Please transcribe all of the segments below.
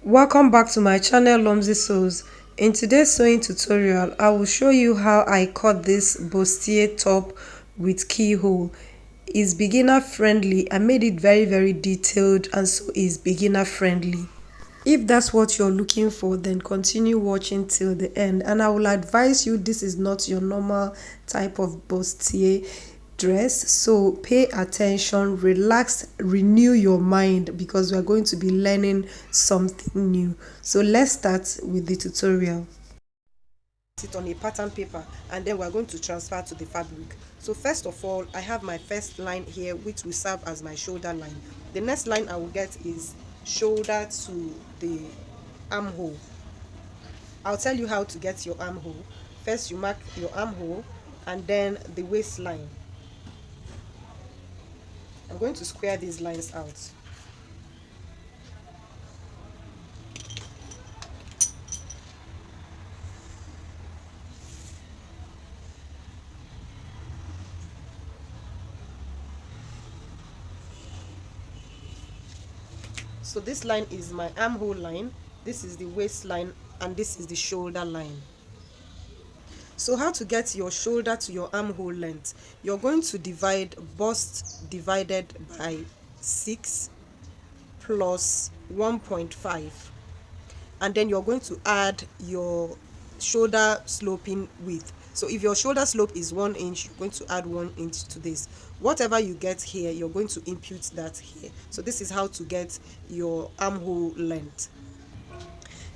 Welcome back to my channel Lumsy Sews. In today's sewing tutorial, I will show you how I cut this bustier top with keyhole. It's beginner friendly. I made it very detailed and so is beginner friendly. If that's what you're looking for, then continue watching till the end, and I will advise you this is not your normal type of bustier dress, so pay attention, relax, renew your mind because we are going to be learning something new. So let's start with the tutorial. It on a pattern paper and then we're going to transfer to the fabric. So first of all, I have my first line here which will serve as my shoulder line. The next line I will get is shoulder to the armhole. I'll tell you how to get your armhole. First you mark your armhole and then the waistline. I'm going to square these lines out. So this line is my armhole line, this is the waistline, and this is the shoulder line. So how to get your shoulder to your armhole length? You're going to divide bust divided by 6 plus 1.5, and then you're going to add your shoulder sloping width. So if your shoulder slope is 1 inch, you're going to add 1 inch to this. Whatever you get here, you're going to impute that here. So this is how to get your armhole length.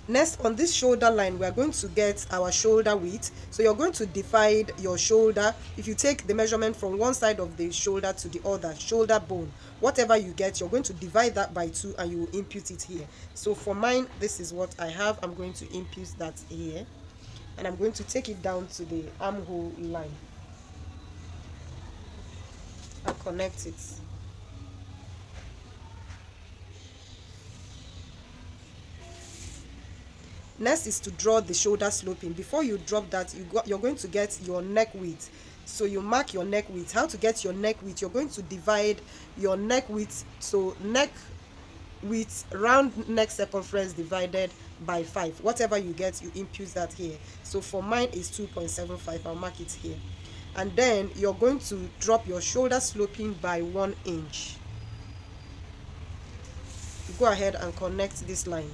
Next, on this shoulder line, we are going to get our shoulder width. So you're going to divide your shoulder. If you take the measurement from one side of the shoulder to the other, shoulder bone, whatever you get, you're going to divide that by 2 and you will impute it here. So for mine, this is what I have. I'm going to impute that here. And I'm going to take it down to the armhole line and connect it. Next is to draw the shoulder sloping. Before you drop that, you're going to get your neck width. So you mark your neck width. How to get your neck width? You're going to divide your neck width. So neck width, round neck circumference divided by 5. Whatever you get, you impute that here. So for mine is 2.75. I'll mark it here. And then you're going to drop your shoulder sloping by 1 inch. Go ahead and connect this line.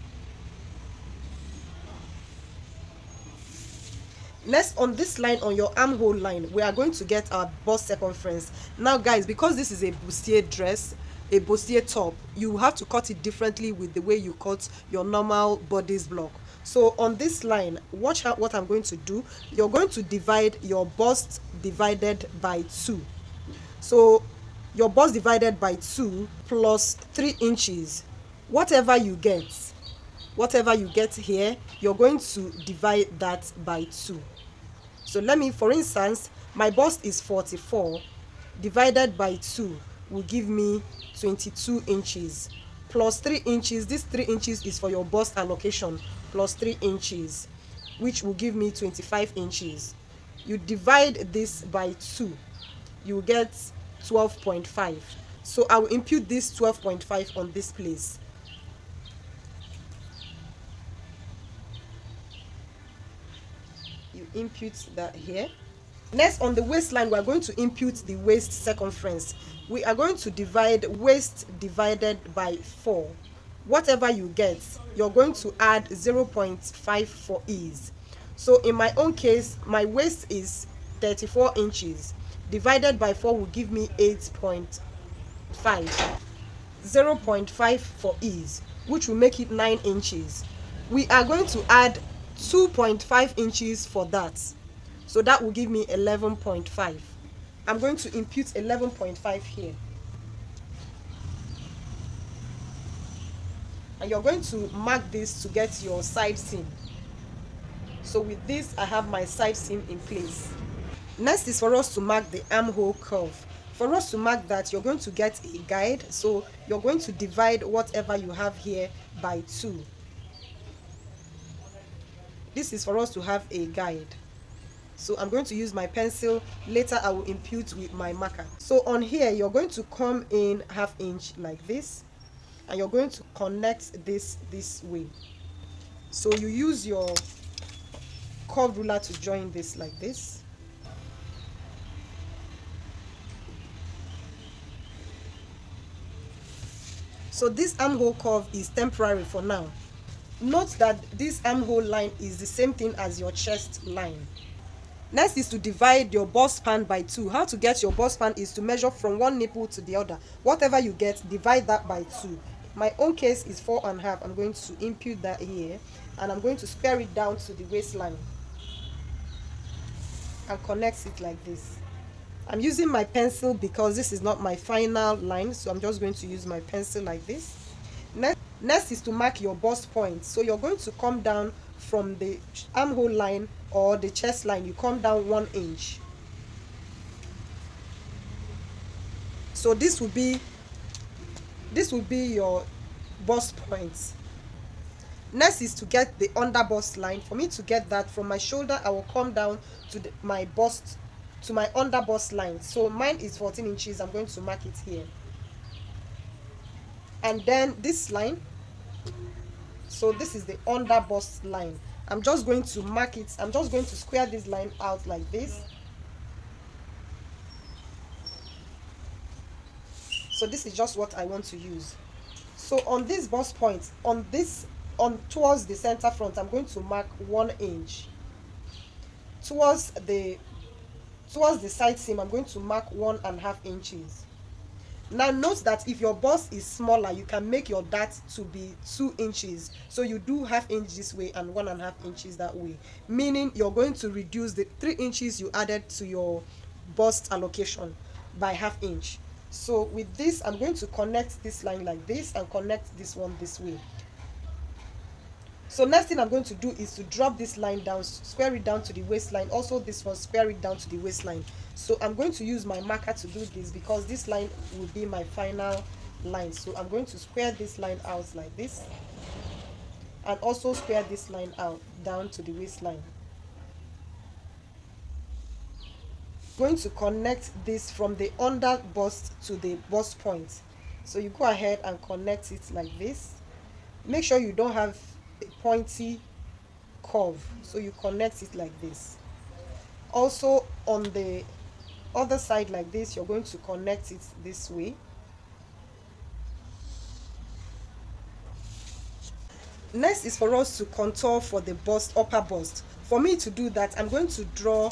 Next, on this line, on your armhole line, we are going to get our bust circumference. Now guys, because this is a bustier dress, a bustier top, you have to cut it differently with the way you cut your normal bodice block. So on this line, watch out what I'm going to do. You're going to divide your bust divided by 2. So your bust divided by 2 plus 3 inches. Whatever you get here, you're going to divide that by 2. So let me, for instance, my bust is 44 divided by 2 will give me 22 inches plus 3 inches. This 3 inches is for your bust allocation, plus 3 inches, which will give me 25 inches. You divide this by 2, you get 12.5. So I will impute this 12.5 on this place. You impute that here. Next, on the waistline, we are going to impute the waist circumference. We are going to divide waist divided by 4. Whatever you get, you're going to add 0.5 for ease. So in my own case, my waist is 34 inches. Divided by 4 will give me 8.5. 0.5 for ease, which will make it 9 inches. We are going to add 2.5 inches for that, so that will give me 11.5. I'm going to impute 11.5 here, and you're going to mark this to get your side seam. So with this, I have my side seam in place. Next is for us to mark the armhole curve. For us to mark that, you're going to get a guide. So you're going to divide whatever you have here by 2. This is for us to have a guide. So I'm going to use my pencil. Later I will impute with my marker. So on here, you're going to come in 1/2 inch like this. and you're going to connect this way. So you use your curved ruler to join this like this. So this armhole curve is temporary for now. Note that this armhole line is the same thing as your chest line. Next is to divide your bust span by 2. How to get your bust span is to measure from one nipple to the other. Whatever you get, divide that by 2. My own case is 4.5. I'm going to impute that here, and I'm going to square it down to the waistline and connect it like this. I'm using my pencil because this is not my final line, so I'm just going to use my pencil like this. Next is to mark your bust point. So you're going to come down from the armhole line or the chest line. You come down 1 inch. So this will be your bust point. Next is to get the under bust line. For me to get that, from my shoulder I will come down to my under bust line. So mine is 14 inches. I'm going to mark it here. And then this line, so this is the under bust line. I'm just going to mark it. I'm just going to square this line out like this. So this is just what I want to use. So on this bust point, towards the center front, I'm going to mark 1 inch. Towards the side seam, I'm going to mark 1.5 inches. Now note that if your bust is smaller, you can make your dart to be 2 inches. So you do 1/2 inch this way and 1.5 inches that way, meaning you're going to reduce the 3 inches you added to your bust allocation by 1/2 inch. So with this, I'm going to connect this line like this and connect this one this way. So next thing I'm going to do is to drop this line down, square it down to the waistline. Also this one, square it down to the waistline. So I'm going to use my marker to do this because this line will be my final line. So I'm going to square this line out like this and also square this line out down to the waistline. Going to connect this from the under bust to the bust point. So you go ahead and connect it like this. Make sure you don't have a pointy curve, so you connect it like this. Also on the other side like this, you're going to connect it this way. Next is for us to contour for the bust, upper bust. For me to do that, I'm going to draw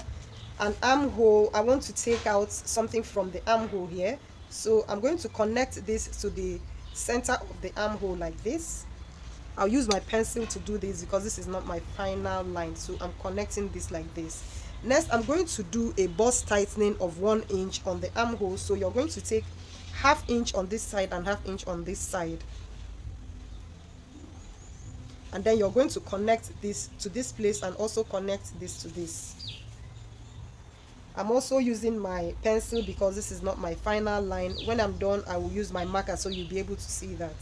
an armhole. I want to take out something from the armhole here, so I'm going to connect this to the center of the armhole like this. I'll use my pencil to do this because this is not my final line, so I'm connecting this like this. Next, I'm going to do a bust tightening of 1 inch on the armhole. So you're going to take 1/2 inch on this side and 1/2 inch on this side, and then you're going to connect this to this place and also connect this to this. I'm also using my pencil because this is not my final line. When I'm done, I will use my marker so you'll be able to see that.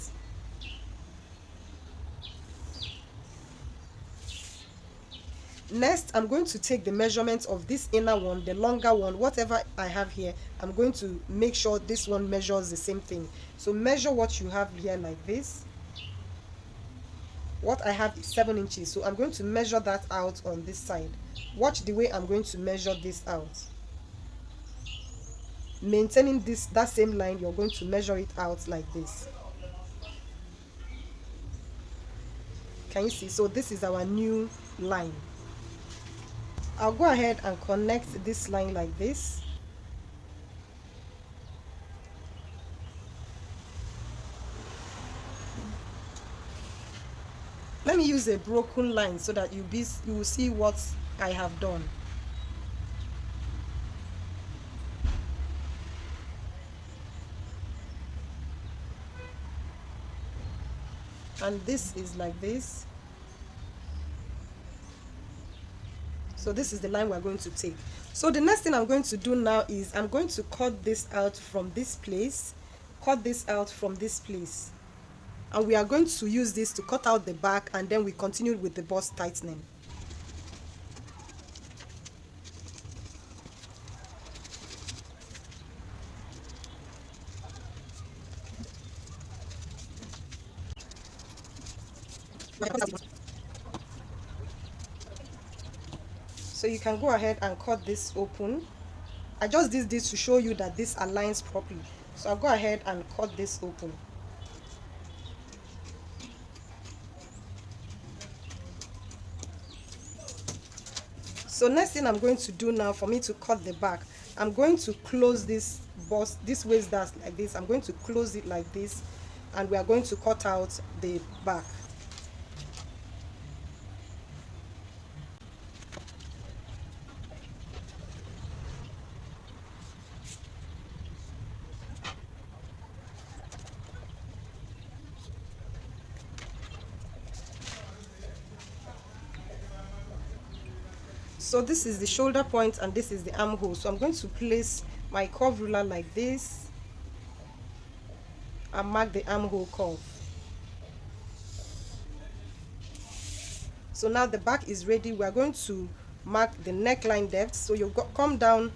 Next, I'm going to take the measurements of this inner one, the longer one, whatever I have here. I'm going to make sure this one measures the same thing. So measure what you have here like this. What I have is 7 inches, so I'm going to measure that out on this side. Watch the way I'm going to measure this out. Maintaining that same line, you're going to measure it out like this. Can you see? So this is our new line. I'll go ahead and connect this line like this. Let me use a broken line so that you will see what I have done. And this is like this. So this is the line we're going to take. So the next thing I'm going to do now is I'm going to cut this out from this place, cut this out from this place, and we are going to use this to cut out the back, and then we continue with the bust tightening. So you can go ahead and cut this open. I just did this to show you that this aligns properly. So I'll go ahead and cut this open. So next thing I'm going to do now, for me to cut the back, I'm going to close this bust, this waist dart like this. I'm going to close it like this, and we are going to cut out the back. So this is the shoulder point and this is the armhole. So I'm going to place my curve ruler like this and mark the armhole curve. So now the back is ready. We are going to mark the neckline depth. So you come down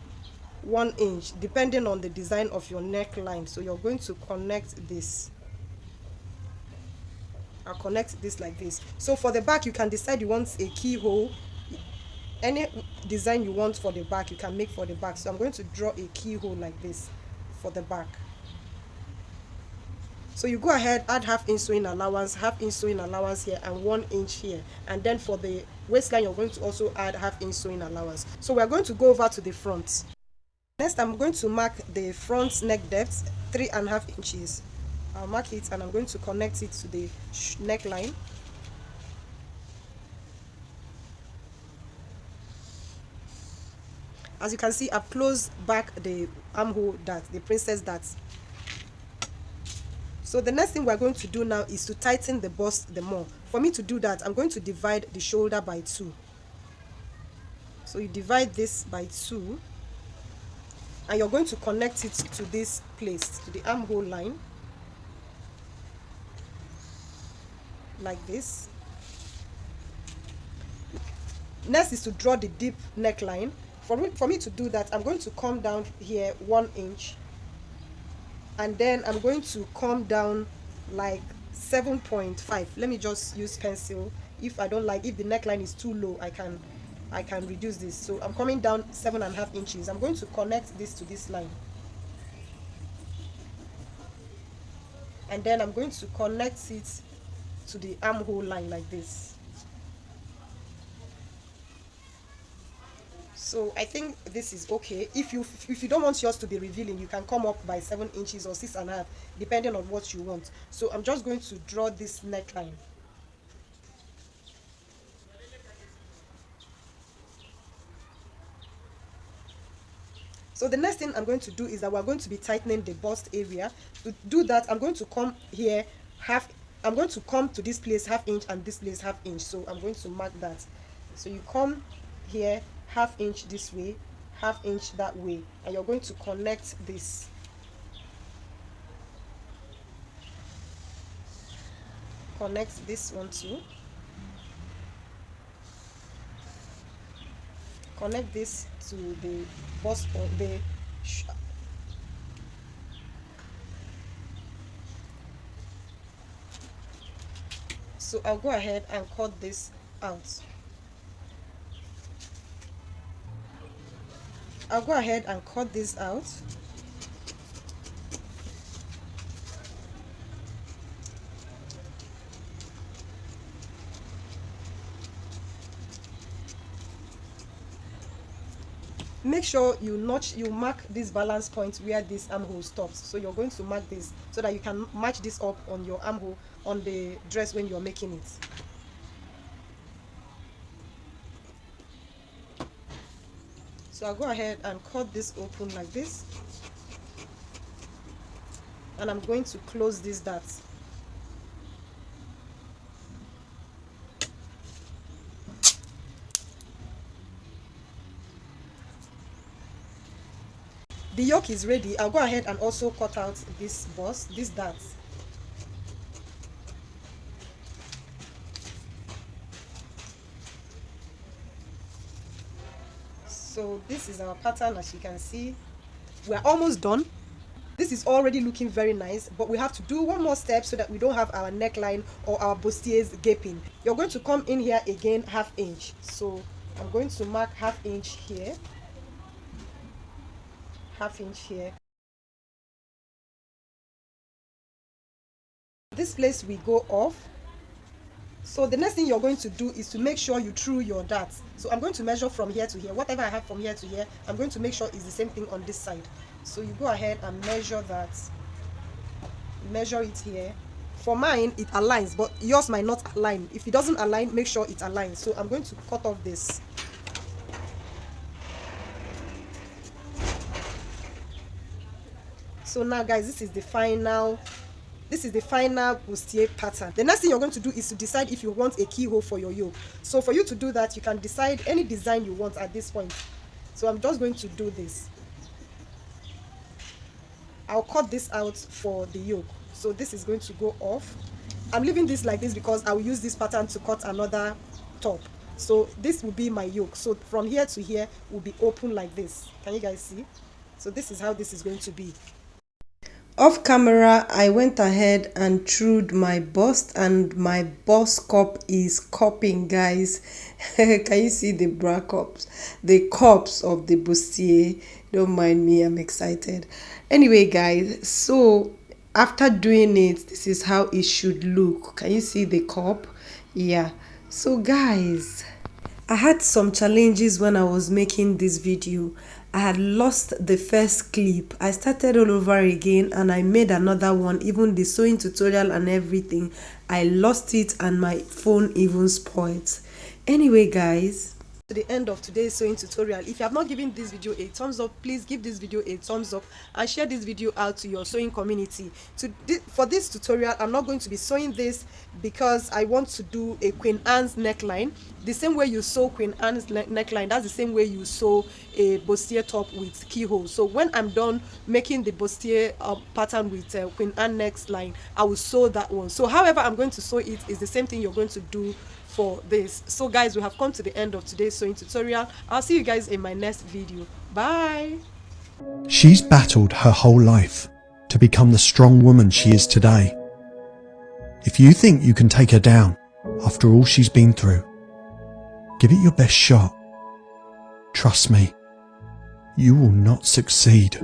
1 inch depending on the design of your neckline. So you're going to connect this. I'll connect this like this. So for the back, you can decide you want a keyhole. Any design you want for the back, you can make for the back. So I'm going to draw a keyhole like this for the back. So you go ahead, add half-inch sewing allowance, half-inch sewing allowance here, and 1 inch here. And then for the waistline, you're going to also add half-inch sewing allowance. So we're going to go over to the front. Next, I'm going to mark the front neck depth, 3.5 inches. I'll mark it and I'm going to connect it to the neckline. As you can see, I've closed back the armhole dart, the princess dart. So the next thing we're going to do now is to tighten the bust the more. For me to do that, I'm going to divide the shoulder by 2. So you divide this by 2, and you're going to connect it to this place, to the armhole line, like this. Next is to draw the deep neckline. For me to do that, I'm going to come down here 1 inch, and then I'm going to come down like 7.5. Let me just use pencil. If I don't like, if the neckline is too low, I can reduce this. So I'm coming down 7.5 inches. I'm going to connect this to this line, and then I'm going to connect it to the armhole line like this. So I think this is okay. If you don't want yours to be revealing, you can come up by 7 inches or 6.5, depending on what you want. So I'm just going to draw this neckline. So the next thing I'm going to do is that we're going to be tightening the bust area. To do that, I'm going to come here I'm going to come to this place 1/2 inch and this place 1/2 inch. So I'm going to mark that. So you come here 1/2 inch this way, 1/2 inch that way, and you're going to connect this. Connect this one too. Connect this to the bust point, so I'll go ahead and cut this out. I'll go ahead and cut this out. Make sure you mark this balance point where this armhole stops. So you're going to mark this so that you can match this up on your armhole on the dress when you're making it. So I'll go ahead and cut this open like this, and I'm going to close this dart. The yoke is ready. I'll go ahead and also cut out this bust, this dart. So this is our pattern. As you can see, we're almost done. This this is already looking very nice, but we have to do one more step so that we don't have our neckline or our bustiers gaping. You're going to come in here again, 1/2 inch. So I'm going to mark 1/2 inch here, 1/2 inch here. This place we go off. So the next thing you're going to do is to make sure you true your darts. So I'm going to measure from here to here. Whatever I have from here to here, I'm going to make sure it's the same thing on this side. So you go ahead and measure that. Measure it here. For mine, it aligns, but yours might not align. If it doesn't align, make sure it aligns. So I'm going to cut off this. So now guys, this is the final bustier pattern. The next thing you're going to do is to decide if you want a keyhole for your yoke. So for you to do that, you can decide any design you want at this point. So I'm just going to do this. I'll cut this out for the yoke. So this is going to go off. I'm leaving this like this because I will use this pattern to cut another top. So this will be my yoke. So from here to here will be open like this. Can you guys see? So this is how this is going to be. Off camera, I went ahead and trued my bust, and my bust cup is cupping, guys. Can you see the bra cups? The cups of the bustier. Don't mind me, I'm excited. Anyway, guys, so after doing it, this is how it should look. Can you see the cup? Yeah. So guys, I had some challenges when I was making this video. I had lost the first clip. I started all over again and I made another one, even the sewing tutorial and everything. I lost it and my phone even spoiled. Anyway, guys, to the end of today's sewing tutorial. If you have not given this video a thumbs up, please give this video a thumbs up and share this video out to your sewing community. For this tutorial, I'm not going to be sewing this because I want to do a Queen Anne's neckline. The same way you sew Queen Anne's neckline, that's the same way you sew a bustier top with keyhole. So when I'm done making the bustier pattern with Queen Anne neckline, I will sew that one. So however I'm going to sew it is the same thing you're going to do for this. So guys, we have come to the end of today's sewing tutorial. I'll see you guys in my next video. Bye. She's battled her whole life to become the strong woman she is today. If you think you can take her down after all she's been through, give it your best shot. Trust me, you will not succeed.